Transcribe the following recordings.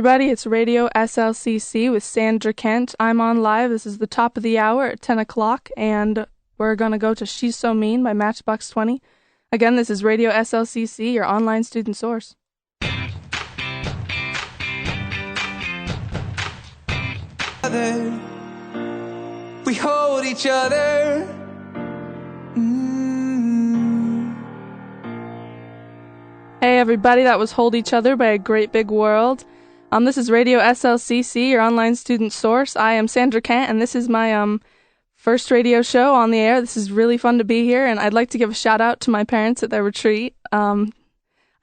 everybody, it's Radio SLCC with Sandra Kent. I'm on live. This is the top of the hour at 10 o'clock, and we're going to go to She's So Mean by Matchbox 20. Again, this is Radio SLCC, your online student source. We hold each other. Hey everybody, that was Hold Each Other by A Great Big World. This is Radio SLCC, your online student source. I am Sandra Kent, and this is my first radio show on the air. This is really fun to be here, and I'd like to give a shout out to my parents at their retreat. I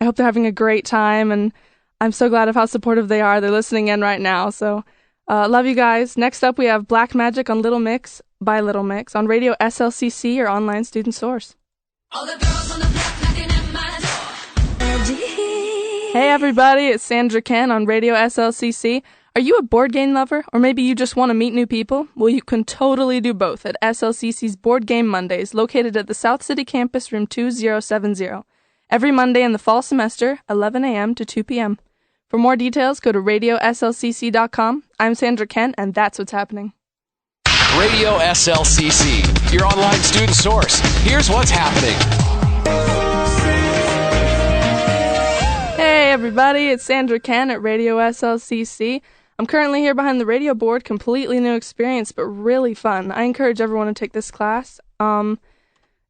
hope they're having a great time, and I'm so glad of how supportive they are. They're listening in right now, so love you guys. Next up, we have Black Magic on Little Mix by Little Mix on Radio SLCC, your online student source. All the girls on the block knocking at my door. Hey everybody, it's Sandra Ken on Radio SLCC. Are you a board game lover? Or maybe you just want to meet new people? Well, you can totally do both at SLCC's Board Game Mondays, located at the South City campus, room 2070. Every Monday in the fall semester, 11 a.m. to 2 p.m. For more details, go to radioslcc.com. I'm Sandra Kent, and that's what's happening. Radio SLCC, your online student source. Here's what's happening. Hey everybody, it's Sandra Kent at Radio SLCC. I'm currently here behind the radio board, completely new experience, but really fun. I encourage everyone to take this class.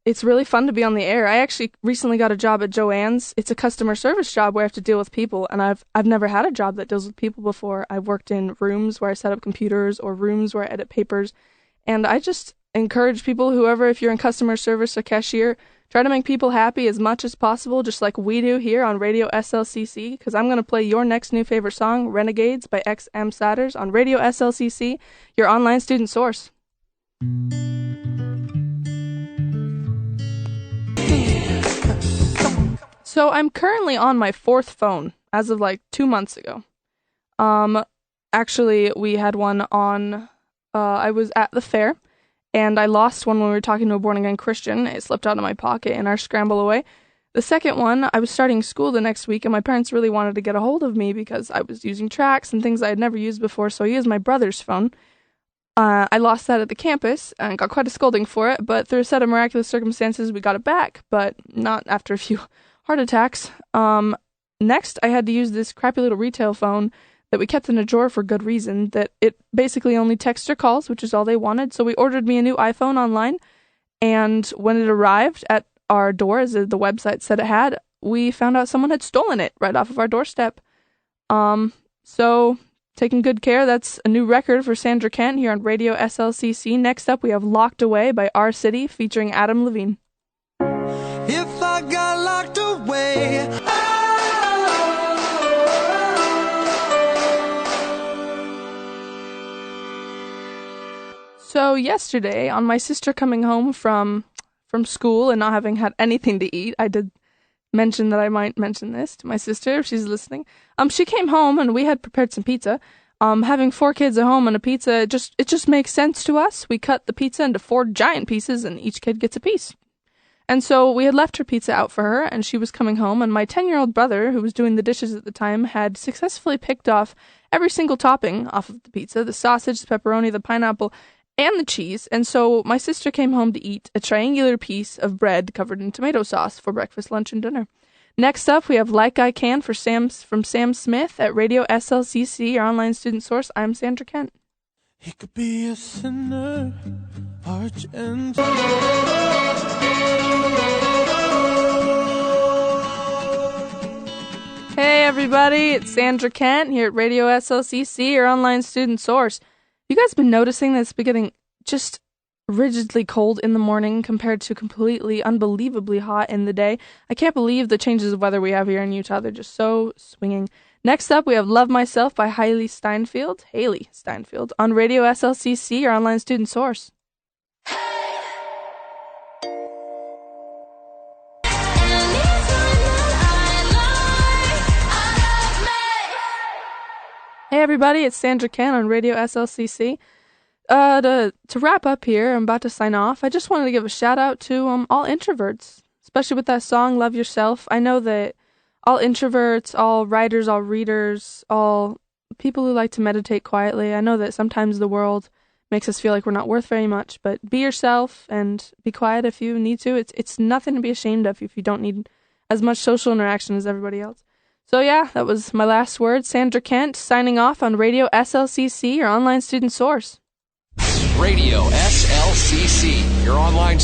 It's really fun to be on the air. I actually recently got a job at Joann's. It's a customer service job where I have to deal with people, and I've never had a job that deals with people before. I've worked in rooms where I set up computers or rooms where I edit papers, and I just encourage people, whoever, if you're in customer service or cashier, try to make people happy as much as possible, just like we do here on Radio SLCC, because I'm going to play your next new favorite song, Renegades by XM Satters, on Radio SLCC, your online student source. So I'm currently on my fourth phone, as of like 2 months ago. Actually, we had one on, I was at the fair, and I lost one when we were talking to a born-again Christian. It slipped out of my pocket in our scramble away. The second one, I was starting school the next week, and my parents really wanted to get a hold of me because I was using tracks and things I had never used before, so I used my brother's phone. I lost that at the campus and got quite a scolding for it, but through a set of miraculous circumstances, we got it back, but not after a few heart attacks. Next, I had to use this crappy little retail phone that we kept in a drawer for good reason, that it basically only texts or calls, which is all they wanted. So we ordered me a new iPhone online, and when it arrived at our door, as the website said it had, we found out someone had stolen it right off of our doorstep. So taking good care. That's a new record for Sandra Kent here on Radio SLCC. Next up, we have Locked Away by R City featuring Adam Levine. If I got locked away, So yesterday, on my sister coming home from school and not having had anything to eat, I did mention that I might mention this to my sister if she's listening. She came home and we had prepared some pizza. Having 4 kids at home and a pizza, it just makes sense to us. We cut the pizza into 4 giant pieces and each kid gets a piece. And so we had left her pizza out for her, and she was coming home, and my 10-year-old brother, who was doing the dishes at the time, had successfully picked off every single topping off of the pizza, the sausage, the pepperoni, the pineapple, and the cheese. And so my sister came home to eat a triangular piece of bread covered in tomato sauce for breakfast, lunch, and dinner. Next up, we have Like I Can from Sam Smith at Radio SLCC, your online student source. I'm Sandra Kent. he could be a sinner, arch and Hey everybody, it's Sandra Kent here at Radio SLCC, your online student source. You guys been noticing that it's been getting just rigidly cold in the morning compared to completely unbelievably hot in the day? I can't believe the changes of weather we have here in Utah. They're just so swinging. Next up, we have Love Myself by Haley Steinfeld, on Radio SLCC, your online student source. Hey everybody, it's Sandra Kent on Radio SLCC. To wrap up here, I'm about to sign off. I just wanted to give a shout out to all introverts, especially with that song Love Yourself. I know that all introverts, all writers, all readers, all people who like to meditate quietly. I know that sometimes the world makes us feel like we're not worth very much, but be yourself and be quiet if you need to. It's nothing to be ashamed of if you don't need as much social interaction as everybody else. So yeah, that was my last word. Sandra Kent signing off on Radio SLCC, your online student source. Radio SLCC, your online